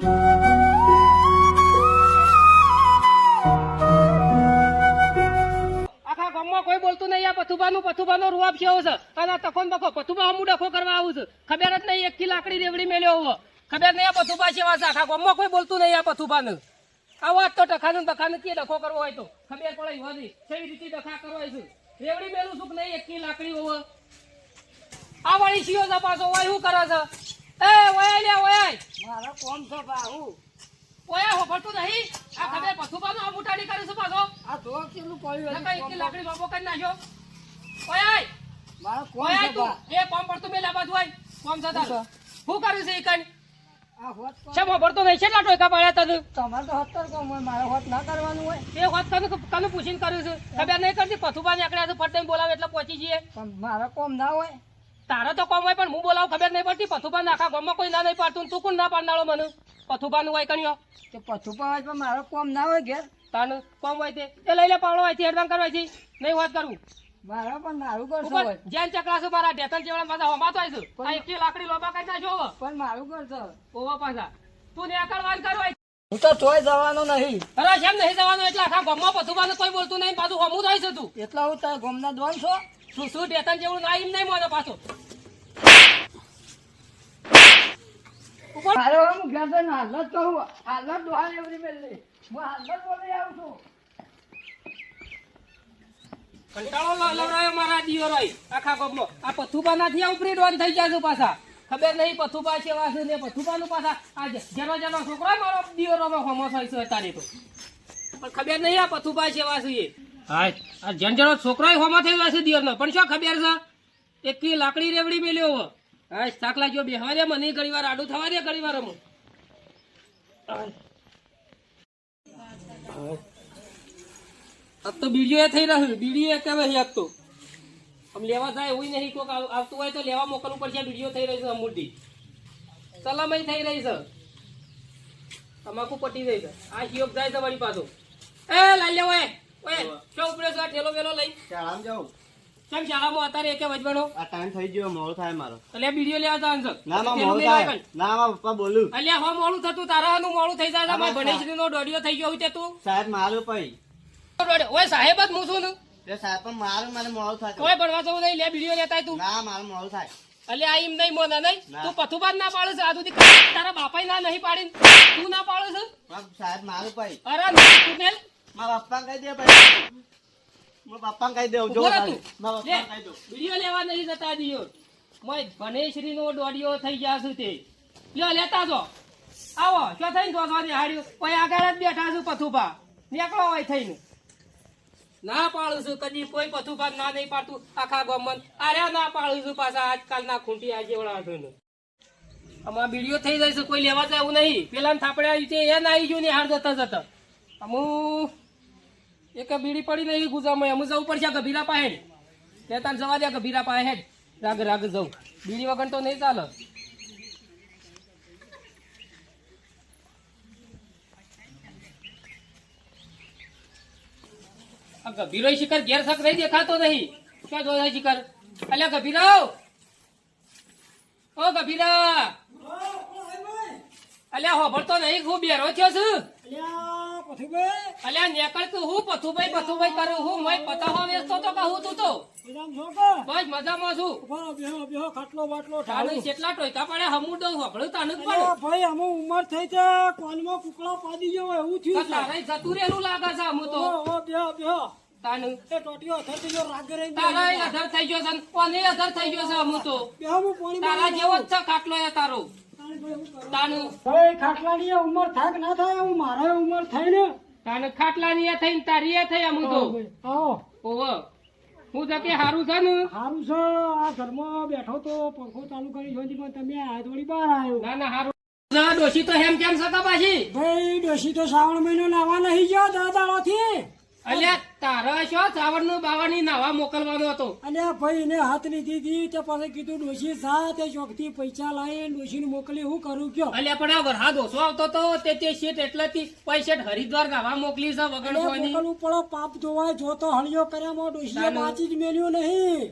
આખા ગામમાં કોઈ બોલતું નહીં. આ પથુબાનો રૂઆબ કેવો છે અને તખોન બખો પથુબા હમું ડખો કરવા આવું છે. ખબર જ નહીં એકથી લાકડી રેવડી મેલ્યો હોવો. ખબર નહીં આ પથુબા કેવા છે. આખા ગામમાં કોઈ બોલતું નહીં આ પથુબાનું. આ વાત તો ટખાનું બખાનું કે ડખો કરવો હોય તો ખબર પડે હોતી કેવી રીતે ડખા કરવા છે. રેવડી મેલું શું નહીં એકથી લાકડી હોવો. આ વાળી શિયો છે પાછો હોય શું કરે છે. એ ઓય લ્યા ઓય મારા કોમ છે બાહુ ઓય હોભળતું નહીં. આ ખબર પથુબાનો આ બુટાડી કરે છે પાછો. આ તો કેટલું પડ્યું નકર એકથી લાકડી બાબો કરી નાખ્યો. ઓય મારા કોમ ઓય છે તું બા એ કોમ પડતું મેલા બાજુ હોય કોમ છે તારું. શું કર્યું છે ઈ કણ આ હોત કોમ છે હોભળતો નહીં. કેટલા ટોયકા પાડ્યા તને. તમારે તો 70 કોમ હોય મારે હોત ના કરવાનું હોય એ વાત કનું પૂછીને કર્યું છે. ખબર નહીં કરતી પથુબા નીકળ્યા છે ફટ દઈને બોલાવે એટલે પહોંચી જઈએ. પણ મારા કોમ ના હોય તારે તો કોમ હોય પણ હું બોલાવું ખબર નહીં પડતી. પથુબા આખા ગામમાં કોઈ ના નહીં પાડતું. તું કોણ ના પાડનારો મને પથુબાનું હોય કણ્યો તે પછું પણ હોય પણ મારા કોમ ના હોય ઘેર તાનું કોમ હોય તે એ લઈ લે પાવડો હોય હેડવાન કરવા છે નહીં વાત કરું મારા પણ મારું કરશો ઉપર હોય જેન ચકલાસો મારા ઢેતલ જેવડા પાછા હોમાતો આવીશું. આ એકલી લાકડી લોબા કરી નાખ્યો પણ મારું કરશો ઓવા પાછા તું નેકળવાન કરવા. હું તો તોય જવાનો નહીં અરે કેમ નહીં જવાનું એટલે આખા ગામમાં પથુબાને કોઈ બોલતું નહીં. પાછું હોમું થાય છે તું એટલા હું તારા ગોમના દોન છો શું ઢેતલ જેવું ના એમ નહીં મોનો પાછો ઉપર મારે હવે હું ઘેર જઈને હાલ જ કહું હાલ જ દોહાર એવડી મેળવી હું હાલ જ બોલી આવું છું કંટાળો લવરાયો મારા દિયોરાય આખા ગામમાં. આ પથુબા નાથી આ ઉપરી ડોન થઈ ગયા છે પાછા. ખબર નહીં પથુબા કેવા છે ને પથુબાનું પાછા આ જેનો છોકરો મારો દિયોરામાં હોમો થાય છે અત્યારે તો. પણ ખબર નહીં આ પથુબા કેવા છે એ. હા આ જેનો છોકરો હોમો થઈ ગયો છે દિયોરનો પણ શું ખબર છે એકલી લાકડી રેવડી મેલ્યો હો. હા સાકલા જો બેહવા દે મને ઘણી વાર આડું થવા દે ઘણી વાર અમુક. अब तो वीडियो થઈ રહ્યું वीडियो કે ભાઈ अब तो हम લેવા જાય એવું નહીં કોક આવતું હોય તો લેવા મોકલવું પડશે. વીડિયો થઈ રહ્યો છે અમૂર્તિ સલામઈ થઈ રહી છે તમાકુ પટી રહી છે. આ શિયોક જાય છે વળી પાછો. એ લઈ લે ઓય ઓય શું ઉપડે છે ઠેલો વેલો લઈ શાળામાં જાઉં કેમ શાળામાં અત્યારે એકે વજવાનો આ ટાઈમ થઈ ગયો મોડું થાય મારો એટલે વિડિયો લેવા જવાનું છે. ના માં મોડું થાય ના માં પપ્પા બોલું અલ્યા હો મોડું થતું તારાનું મોડું થઈ જાય. મારા ભણેશની નો દોડિયો થઈ ગયો હોય તે તું સાહેબ મારું પઈ ઓય સાહેબ જ હું છું એ સાહેબ પણ મારું મને મોડું થાય કોઈ ભણવા જવું નહીં લે વિડિયો લેતા તું. ના મારું મોડું થાય અલે આ એમ નહીં મોના નહીં ના. તું પથુબાદ ના પાડે છે. આ સુધી તારા બાપાઈ ના નહીં પાડી તું ના પાડે છે. પણ સાહેબ મારું પઈ અરે ના, તું ને મારા પપ્પા કહી દે ભાઈ મારા પપ્પા કહી દઉં જો ઉભો રહે તું. મારા લે, પપ્પા કહી દઉં વિડિયો લેવા નહીં જતા દિયો મોય ભણેશ્રી નો દોડિયો થઈ ગયા છે તે લ્યો લેતા જો આવો શું થઈને દોડવાની હાડ્યો કોઈ આગળ જ બેઠા છું પથુબા નીકળો હોય થઈને ના પાડું છું કદી કોઈ પથુબા ના નહીં પાડતું આખા ગામમાં. અરે ના પાડું છું પાછા આજકાલના ખૂંટી આ જેવડા છે ને આમાં વિડીયો થઈ જાય છે કોઈ લેવા જાય એવું નહીં. પેલા થાપડ્યા રીતે એ ના આવી ગયું ને હાર જતા જતા અમુક એક બીડી પડી નહીં ગુજામાં અમુક જવું પડશે ગભીરા પાસે લેતા જવા દે ગભીરા પાસે હેડ રાગ રાગ જવું બીડી વગર તો નહીં ચાલે. આ ગભીરો શિખર ઘેર સક નહીં દેખાતો નહીં ક્યાં જોયા શિખર. અલ્યા ગભીરા ઓ ગભીરા અલ્યા હોભળતો નહીં હું બેરો થયો છું. અલ્યા નીકળતું હું પથુભાઈ કરું હું મય પતાહો વેચતો તો કહું તું તો બસ મજામાં છું. ખાટલો બાટલો તાનું કેટલા ટોયકા પડે હમું દઉં હોભળું તાનું જ પડે. ભાઈ અમે ઉંમર થઈ છે કોનમાં કુકડા પાડી ગયો એવું થયું છે તારે જતું રહેલું લાગે છે હમું તો બેહો તાનું એ ટોટીઓ થતી ગયો રાગે રહી તારા અધર થઈ ગયો છે કોને અધર થઈ ગયો છે હમું તો બેહો હું પાણી તારા જેવો જ છે ખાટલો એ તારો તાનું ભાઈ ખાટલાની ઉંમર થાય કે ના થાય હું મારે ઉંમર થઈ ને તાનું ખાટલાની એ થઈને તારી એ થઈ હમું તો આવો ઓહો હું તો કે હારું છે ને સારું છે આ ઘરમાં બેઠો તો પંખો ચાલુ કરી જોઈ પણ તમે આ થોડી બહાર આવ્યો ના ના હારું ડોશી તો હેમ કેમ સકા પાછી ભાઈ ડોશી તો શ્રાવણ મહિનો નાવા નહીં ગયો દાદાળોથી અલ્યા તારા શું શ્રાવણ નું બાવાની નાવા મોકલવાનો હતો. અને આ ભાઈ ને હાથ લીધી હતી તે પાસે કીધું ડોશી સાથે ચોકથી પૈસા લાવી ડોશી મોકલી હું કરું કયો અલ્યા પણ આ વરસાદ ઓછો આવતો તો તે શેઠ એટલેથી પૈસા હરિદ્વાર નાવા મોકલી છે વગર કોઈની. મોકલવું પડો પાપ ધોવાય જો તો હળિયો કર્યામાં ડોશીએ બાચી જ મેલ્યું નહીં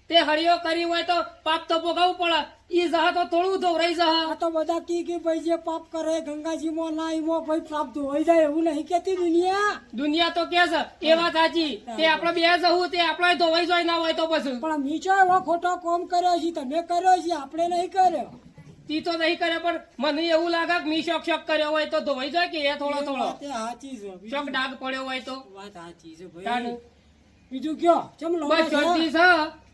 તે હળિયો કરી હોય તો પાપ તો ભોગવવું પડે. ઈ જહ તો થોડું ધોવરાઈ જહ આ તો બધા કે ભાઈ જે પાપ કરે ગંગાજીમાં ના એમાં ભાઈ પાપ ધોવાઈ જાય એવું નહીં કેતી દુનિયા. દુનિયા તો કે છે એ વાત સાચી તે આપણે બે જવું તે આપણે ધોવાઈ જાય ના હોય તો પછી પણ મીચો એવો ખોટો કોમ કર્યો છે તમે કર્યો છે આપણે નહીં કર્યો. તી તો નહીં કરે પણ મને એવું લાગે કે મી શોક શોક કર્યો હોય તો ધોવાઈ જાય કે એ થોડો થોડો વાત એ સાચી છે શોક બીજું- ડાઘ પડ્યો હોય તો વાત સાચી છે ભાઈ. તાનું. બીજું કયો ચમ લો બસ શોધી છે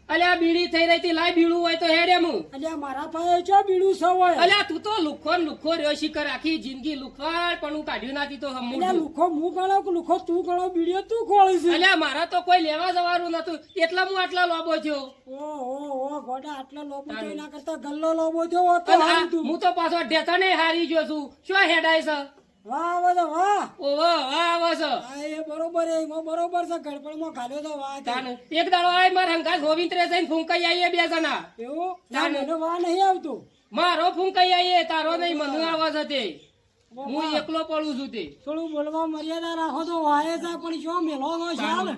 અલ્યા બીડી થઈ રહી હતી લાય બીડું હોય તો હેડે હું અલ્યા મારા પાસે ચો બીડું સવાય. અલ્યા તું તો લુખો ને લુખો રહ્યો શીખર આખી જિંદગી લુખાડ પણ હું કાઢ્યું નાથી તો અલ્યા હમું લુખો હું ગણો કે લુખો તું ગણો બીડીઓ તું ખોળી છે. અલ્યા મારા તો કોઈ લેવા જવાનું નતું એટલા હું આટલા લોબો થયો ઓ ગોડા આટલા લોબો તો એના કરતા ગલ્લો લોબો થયો હોત તો અને હારું તું. હું તો પાછો ઢેતા ને હારી ગયો છું શું હેડાય છે વાહ વાહ તો વાહ. ઓહો વાહ આવે છે હા એ બરોબર એ એમાં બરોબર છે ગડપણમાં ઘાલ્યો તો વાહ તે. તાન. એક દાડો આય માર હંગાત ગોવિંદરે જઈને ફૂંકાઈ આવીએ બે જણા એવું ના તાને. મને વાહ નહીં આવતું. મારો ફૂંકાઈ આવીએ તારો નહીં મને આવે છે તે હું એકલો પડું છું તે થોડું બોલવા મર્યાદા રાખો તો વાહે છે પણ જો મેલો નો ચાલ.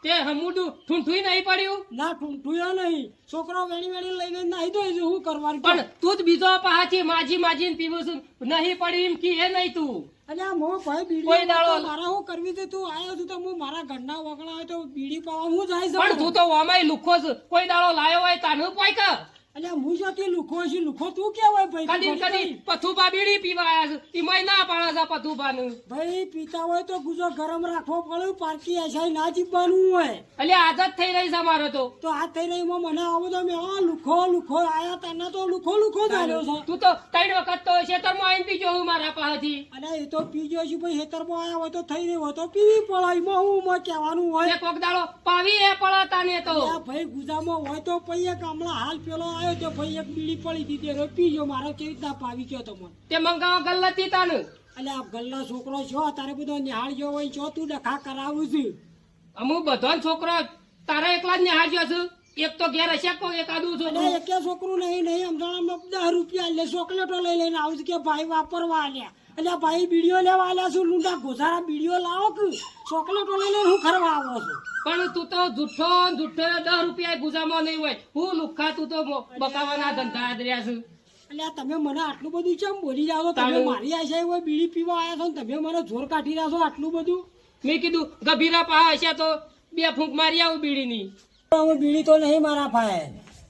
તે હમુડું ઠૂંઠું નહીં પડ્યું ના ઠૂંઠું નહીં છોકરો વેણી વેણી લઈને નાહી દો શું કરવાનું પણ તું જ બીજો પાછી માજી માજીને પીવું છું નહીં પડ્યું એમ કી એ નહીં તું અને આ મો ભાઈ બીડી કોઈ દાડો- મારા હું કરવી હતી તું આયો છું તો હું મારા ઘરના વગણા હોય તો બીડી પાવા હું જાય પણ તું તો ઓમાય લુખો છે કોઈ દાડો લાયો હોય તાનું પોઈ કર એટલે હું જતી લુખો છું લુખો તું કેવાય ભાઈ કદી તું કદી પથુબા બીડી પીવા આયા છે ઈમાંય ના પાડા છે પથુબાનું ભાઈ પીતા હોય તો ગુજો ગરમ રાખવો પડે પારકી આશાય ના જીવવાનું હોય એટલે આદત થઈ રહી છે મારે તો તો આ થઈ રહી મને આવો તો મેં આ લુખો લુખો આયા તને તો લુખો લુખો ધાર્યો છે તું તો 3 વખત તો ખેતરમાં આવીને પીજો હું મારા પાસેથી અને એ તો પીજો છું ભાઈ હેતરમાં આયા હોય તો થઈ રહ્યો હોય તો પીવી પડે એમાં હું માં કહેવાનું હોય એક કોક દાડો પાવી એ પડાતા ને તો આ ભાઈ ગુજામાં હોય તો ભાઈ એક હમણાં હાલ પેલો આવ્યો તો ભાઈ એક બીડી પડી દીધી રે પીજો મારો કેવી રીતના પાવી ગયો તમને તે મંગાવા ગલ્લતી તાને એટલે આ ગલ્લા છોકરો છો તારે બધો નિહાળ જો હોય છો તું ડખા કરાવું છું અમુક બધો છોકરો તારા એકલા જ નિહાળ્યો છું એક તો ઘેર હશે કોઈ એકાદું અને છોકરું એકે છોકરું નહીં સમજાણમાં 10 રૂપિયા લે ચોકલેટો લઈ લઈને આવું છું કે ભાઈ વાપરવા આલ્યા એટલે આ ભાઈ બીડીઓ લેવા આલ્યા છું લૂંડા ગોઝારા બીડીઓ લાવો કે ચોકલેટો લઈ લઈને હું કરવા આવો છું પણ તું તો જુઠ્ઠો ને જુઠ્ઠો 10 રૂપિયા ગુજામાં નહીં હોય હું લુખા તું તો બકાવાના ધંધા આદર્યા છું એટલે આ તમે મને આટલું બધું કેમ બોલી જાઓ છો? તમે તારું- મારી આશા હોય બીડી પીવા આવ્યા છો ને તમે મને જોર કાઢી રહ્યા છો આટલું બધું મેં કીધું ગભીરા પા હશે તો 2 ફૂંક મારી આવું બીડીની હું બીડી તો નહીં મારા પાસે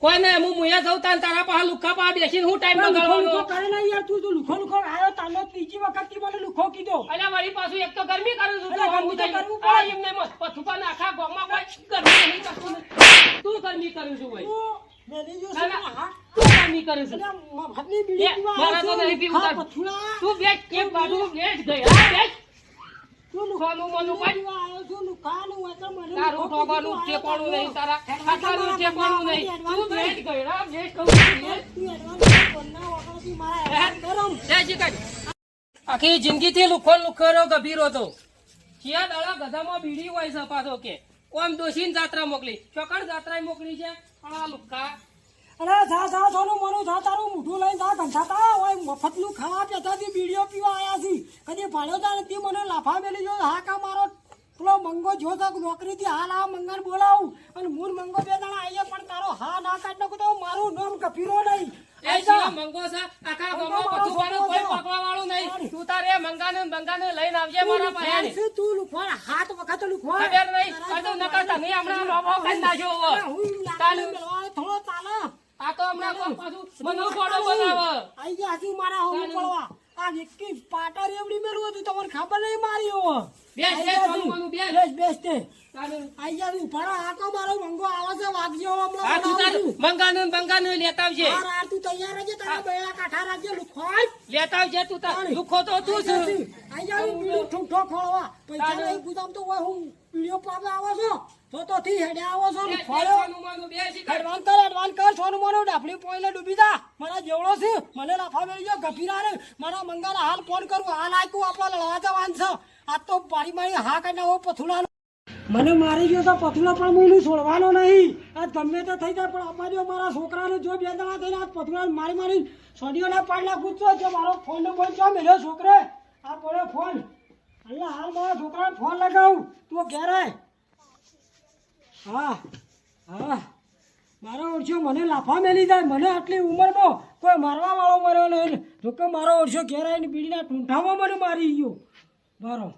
કોઈ ને હું મુયા જઉં તાન તારા પાસે લુખા પા બેસીને હું ટાઈમ બગાડવાનો કરે નહીં યાર તું લુખો લુખો આવ્યો તાનો ત્રીજી વખત થી મને લુખો કીધો અલ્યા વળી પાછું એક તો ગરમી કરું છું અલ્યા, ગરમી તો કરવું પડે. આ એમને મત પથુપાને આખા ગામમાં કોઈ ગરમી નહીં કરતું ને. તું ગરમી કરું છું ભાઈ તું મેલી જો ના, ના, છે, હા? તું ગરમી કરું છું અલ્યા, મફતની બીડી એ, પીવા મારા તો આવ્યો છું. નહીં પીવું હા, તારું. પથુડા. તું બેસ એક બાજુ બેસ ગયા બેસ તું લુખો સોનું મોનું બીડી પાડ. પીવા આવ્યો છું, લુખાનું હોય તો મને તારું લુખો ઠોકાનું કીધું, ઠેકાણું આવ્યો નહીં તારા તારો. ખાતાનું ઠેકાણું નહીં તું બેસ ગયા બેસ કહું છું બેસ. તું એડવાન્સ કોણના વગરથી મારા હેરાન કરો. જય શ્રી કૃષ્ણ. આખી જિંદગીથી લુખો લુખોરો ગભીરો હતો ચિયા દાડા ગધામાં બીડી હોય છે પાછો કે ઓમ દોશીને જાત્રા મોકલી ચોકડ જાત્રા મોકલી છે પણ આ લુખા અરે જા સોનું મનું જા તારું મોઢું લઈને જા ગંઠાતા હોય મફતનું ખાવા પેતાથી બીડીઓ પીવા આયા છી કદી ભાડ્યો તા નથી મને લાફા મેલી જો હા કા મારો પેલો મંગો જો તો નોકરીથી હાલ આ મંગાને બોલાવું અને મૂળ મંગો 2 જણા આવીએ પણ તારો હા ના કાઢ નાખું તો મારું નામ કપીરો નહીં એ શિવા મંગો છે આખા ગામમાં પથુપાનું કોઈ પકવા વાળું નહીં તું તારે મંગાને બંગાને લઈને આવજે મારા પાસે તું લુખવાડ હાથ વખત લુખવાડ ખબર નહીં કદો નકર તમે હમણાં લોભો કરી નાખ્યો હવે. તાનું. થોડો ચાલો આ તો હમણાં કોઈ પાછું મને ફોટો બનાવે આઈ ગયા હજુ મારા હોમ પડવા આ વિક્કી પાટા રેવડી મેલું હતું તમને ખબર નહીં મારી હો બેસ બેસ સોનું મોનું બેસ બેસ બેસ તે તાનું. આઈ ગયા તું ભણો આ તો મારો મંગો આવે છે વાગજો હમણાં આ તું તારું મંગાનું બંગાનું લેતા આવજે આ તું તૈયાર રહેજે તારા બેડા કાઠા રાજ્ય લુખવાડ લેતા આવજે તું તાર લુખો તો તું છે આઈ જા બીડું ઠૂંઠો ખોળવા પૈસા નહીં ગુજામ તો હોય હું પીડીઓ પામે આવો છો તો થી હેડે આવો છો બેસ, બેસ, લુખવાડો સોનું મોનું બેસ ઈ કર. એડવાન્સ કર સોનું મોનું ડાફડી પોઈલે ડૂબી જા મારા જેવડો છે મને લાફા મેળી ગયો ગભીરા રે મારા મંગાલા હાલ ફોન કરું હાલ આયકું આપવા લડવા જવાનું છે આ તો મારી મારી હા કાઢ નાખો પથુડા મને મારી ગયો તો પથુડા પણ હું એનું છોડવાનો નહીં આ ગમે તે થઈ જાય પણ અમારી મારા છોકરાને જો 2 જણા થઈને આ પથુડા મારી સોડીઓના પાડલા પૂછતો કે મારો ફોન નંબર ચો મેલ્યો છોકરે આ પડ્યો ફોન અહીંયા હાલ મારા છોકરાને ફોન લગાવું તું ઘેર આય હા હા મારો ઓળશો મને લાફા મેલી જાય. મને આટલી ઉંમરમાં કોઈ મારવા વાળો મર્યો નહીં. જોકે મારો ઓળશો ઘેર આવીને બીડીના ઠૂંઠામાં મને મારી ગયો. મારો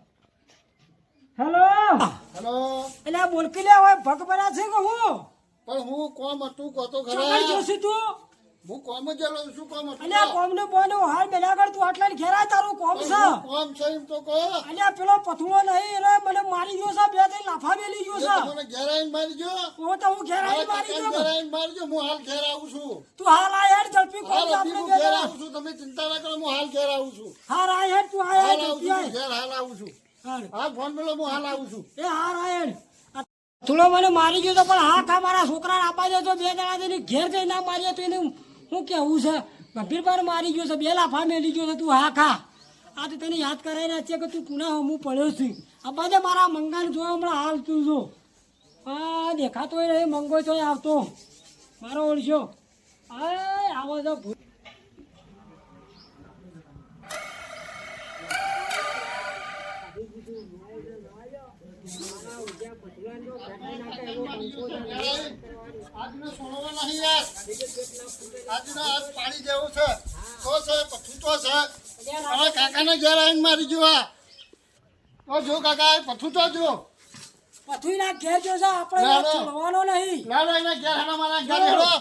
હેલો હેલો એટલે આ બોલકી લે હવે ભગ ભરા છે કે હું પણ હું કોમ હતું કોતો ચોકડ ખરા જોશું તું હું કોમ જ જલો શું કોમ હતું એટલે આ કોમનું બોનું હાલ મેલાગળ તું આટલા ઘેર આય તારું કોમ છે. કોમ છે એમ તો કહો એટલે આ પેલો પથુડો નહીં એને મને મારી ગયો છે. બે ત્રણ લાફા મેલી ગયો છે. મને ઘેર આવીને મારી ગયો હું તો હું ઘેર આવીને મારી ઘેર ગયો. આવીને મારી ગયો હું હાલ ઘેર આવું છું તું હાલ આય હેડ ઝડપી કોમ હાલ આપણે હું બે ઘેર જણા. આવું છું તમે ચિંતા ના કરો હું હાલ ઘેર આવું છું હાર આય હેડ તું આય હાલ હેડ આવું ઝડપી છું આય. ઘેર હાલ આવું છું હાલ. હા ફોન મેલો હું હાલ આવું છું એ હાર આય હેડ. થોડો મને મારી ગયો તો પણ હા ખા મારા છોકરાને આપા દે તો બે જણા જઈને ઘેર જઈને ના મારીએ તો એને શું કેવું છે. ગંભીર પર મારી ગયો છે. બે લાફા મેલી ગયો છે. તું હા ખા. આ તો તને યાદ કરાવીને છે કે તું કુના હું પડ્યો છું. આ બધે મારા મંગાને જોયો હમણાં હાલ તું જો આ દેખાતોય નહીં મંગો તોય આવતો મારો ઓળશો આવો તો આજનો સોળવો નહીં યાર આજનો આજ પાણી જેવું છે તો છે પથ્થું તો છે મારા કાકાને ઘેર આવીને મારી ગયો આ તો જો કાકા એ પથ્થું તો જો પથુઈના ઘેર જો છે આપણે ના, ના. ચડવાનો નહીં. લાડો એને ઘેર હેડો મારા ઘેર હેડો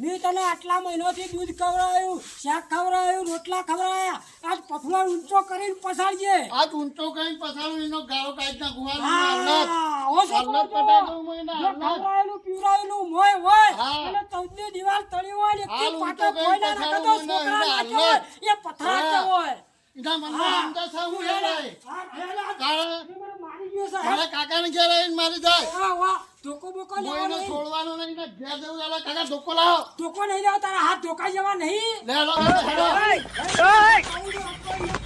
મેં તને આટલા મહિનોથી દૂધ ખવડાવ્યું, શાક ખવડાવ્યું, રોટલા ખવડાવ્યા. આજ પથુડા ઊંચો કરીને પસાડજે. આજ ઊંચો કઈ પસાડું એનો ગાળો કાઢી નાખું હા, ઓ છોકરો જો. પટાઈ દઉં હું એને જો હાલત. ખવડાવેલું, પીવડાવેલું મોય હોય હા. અને ચૌદની દિવાલ તળી હોય ને એકથી હાલ પાટો ઊંચો કોઈ ના કઈ નાખે તો પસાડું છોકરા એને નાખ્યો હોય એ પથરા હા. કેવો હોય. એના મનમાં હા. અંદર છે હું હેલે. હેડે. હા, હેલે. તારે એ મને મારી ગયો છે. મારા કાકાને ઘેર આવીને મારી જાય વાહ, વાહ. ધોકો બોકો હું લેવા એને નહીં. છોડવાનો નહીં ને ઘેર જવું ચાલો કાકા ધોકો લાવો ધોકો નહીં લેવા, તારા હાથ ધોકાઈ જવા નહીં. લે હેડો હેડો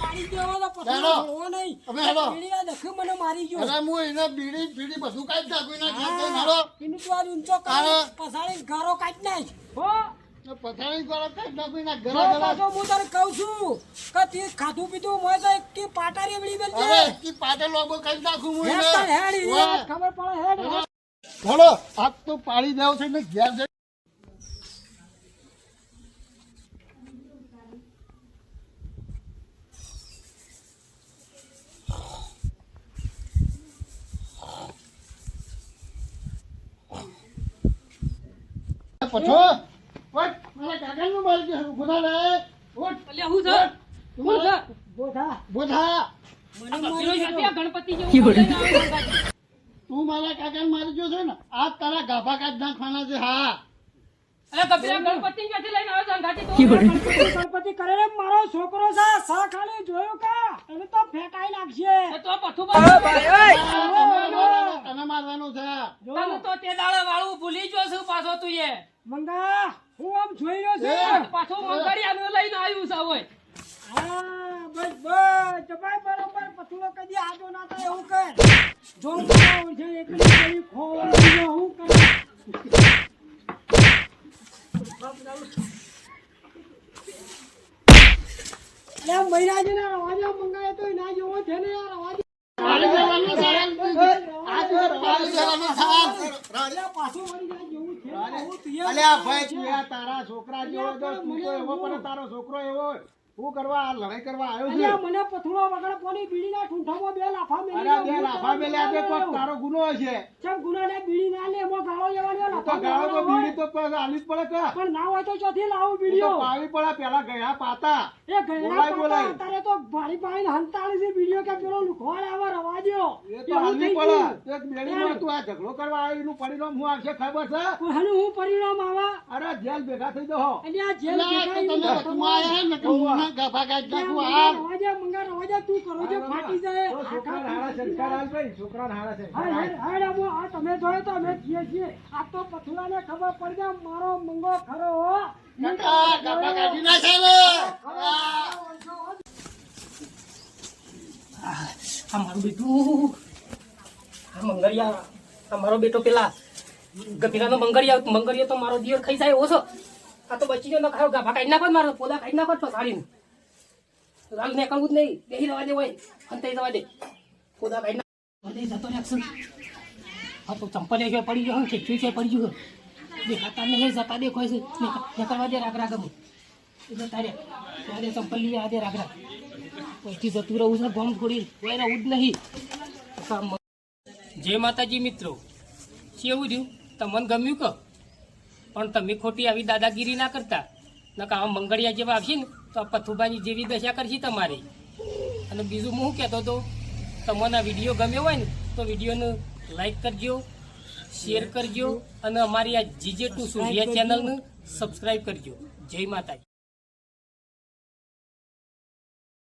પાડી દેવો તો પથરો હેલો. છોડવો નહીં. તમે હેલો. પીડીના દખે મને મારી ગયો. અરે હું એને બીડી બીડી બધું કાઢી નાખું એના ઘેર જઈને હેડો એનું તું આજ ઊંચો તારે. પસાડી ગારો કાઢી નાખ. હો ને પથારી ગળો કાઢી નાખું એના ઘરે તો ઘરે પાછો હું તને કહું છું કે તે ખાધું પીધું મોય તો એક કે પાટારી વળી બનજે. અરે કી પાટે લોબો કાઢી નાખું હું હેડ એને તાર હેડ, ઈ વાહ. વાત ખબર પડે હેડ. હેડો આજ તો પાડી દેવો છે ને ઘેર જઈ પછો ઓટ મારા કાકાનું મારી ગયો ઉભા રે ઓટ અલ્યા હું છે? હું છે? બોધા બોધા મને આ મારી પેલો ગયો. છે ગણપતિ જેવું લઈને આવ્યો ગંગાજી. તું મારા કાકાને મારી ગયો છે ને આ તારા ગાભા કાઢ નાખવાના છે હા અલ્યા કપિલા ગણપતિ ક્યાંથી લઈને આવ્યો ગંગાજી તો? ગણપતિ કરે રે, મારો છોકરો છે સા ખાલી જોયો કા એને તો ફેંકાઈ નાખશે. તો પથ્થું પર તને મારવાનું છે તમે તો તે દાડે વાળું ભૂલી ગયો છું પાછો તું એ મંગા હું આમ જોઈ રહ્યો છું. પાછો મંગળિયાનું લઈને આવ્યું છે હવે. હા, બસ બસ જમાઈ બરોબર પથુડો કદી આજો ના થાય એવું કર. જો મારો છે એકલી ગળી ખોવાઈ હું કર. લે મહિનાજી ના રવાજો મંગાય તો ના જેવો છે ને યાર રવાજો. પાડી દેવાનું છે આ તો પાડી દેવાનું છે લે પાછું વળી જાય જેવું છે ને હું તું એ અલ્યા ભાઈ તું આ તારા છોકરા જેવો તો તું તો એવો પણ તારો છોકરો એવો શું કરવા આ લડાઈ કરવા આવ્યો છે અલ્યા મને પથુડો વગર પોની બીડીના ઠૂંઠામાં બે લાફા મેલી અરે બે લાફા મેલ્યા તે કોક તારો ગુનો છે ચમ ગુનાને બીડી ના લે એમાં ગાળો લેવાનો તો લાફા ગાળો તો મેલવાનો બીડી હોય. તો આલી જ પડે કે પણ ના હોય તો ચોથી લાવું તો બીડીઓ પાવી પડે પેલા ગયા પાતા એ ગયડા બોલાય, બોલાય. પાતા અત્યારે તો ભારી ભારી હંતાળી છે બીડીઓ કે પેલો લુખવાડ આવે રવા દ્યો. એ તો એવું આલી થઈ પડે ગયું. એક બેડીમાં તું આ ઝઘડો કરવા આવ્યો એનું પરિણામ હું આવશે ખબર છે પણ હનું હું પરિણામ આવે અરે જેલ ભેગા થઈ જાઓ અને આ જેલ અલ્યા, તો તમે ભેગા વચમાં આયા ને કે મુંહના ગાભા કાઢી નાખું હાલ. મંગા રવાજા તું કરો છો ફાટી જાય. તો છોકરાને હારા સંસ્કાર હાલ ભાઈ, છોકરાને હારા સંસ્કાર હાલ. હાય હાય આ તમે જોયો તો અમે છીએ છીએ આ તો પથુડાને ખબર પડી જાય મારો મંગો ખરો હો. કાકા, ગાભા કાઢી નાખે ને. આ મારું બેટું આ મંગળિયા આ મારો બેટો પેલા ગભીરાનો મંગળિયો તો મારો દિયર ખાઈ જાય ઓછો. આ તો બચી ગયો ન ખાયો ગાભા કાઢી નાખો ને મારો પોલા કાઢી નાખો તો સાડીને રાલ નીકળવું જ નહીં બેહી રવા દે હોય અંતે જવા દે પોલા કાઢી નાખો જતો રહેશે. હા તો ચંપલ એ પડી ગયો ખેંચ્યું છે પડી ગયું દેખાતા નહીં જતા દેખાય છે નીકળવા દે રાગ રાગ એટલે તારે ત્યારે ચંપલ લઈ આ દે રાગ રાગ પછી જતું રહું છે ગમ થોડી કોઈ રહું જ નહીં જય માતાજી મિત્રો કેવું થયું તમને ગમ્યું કે પણ તમે ખોટી આવી દાદાગીરી ના કરતા નકા આ મંગળિયા જેવા આવશે ને તો આ પથુભાની જેવી દશા કરશે તમારી અને બીજું હું કહેતો હતો તમને આ વિડીયો ગમ્યો હોય ને તો વિડીયોને લાઈક કરજો શેર કરજો અને અમારી આ જીજે ટુ સૂર્યા ચેનલને સબસ્ક્રાઈબ કરજો જય માતાજી.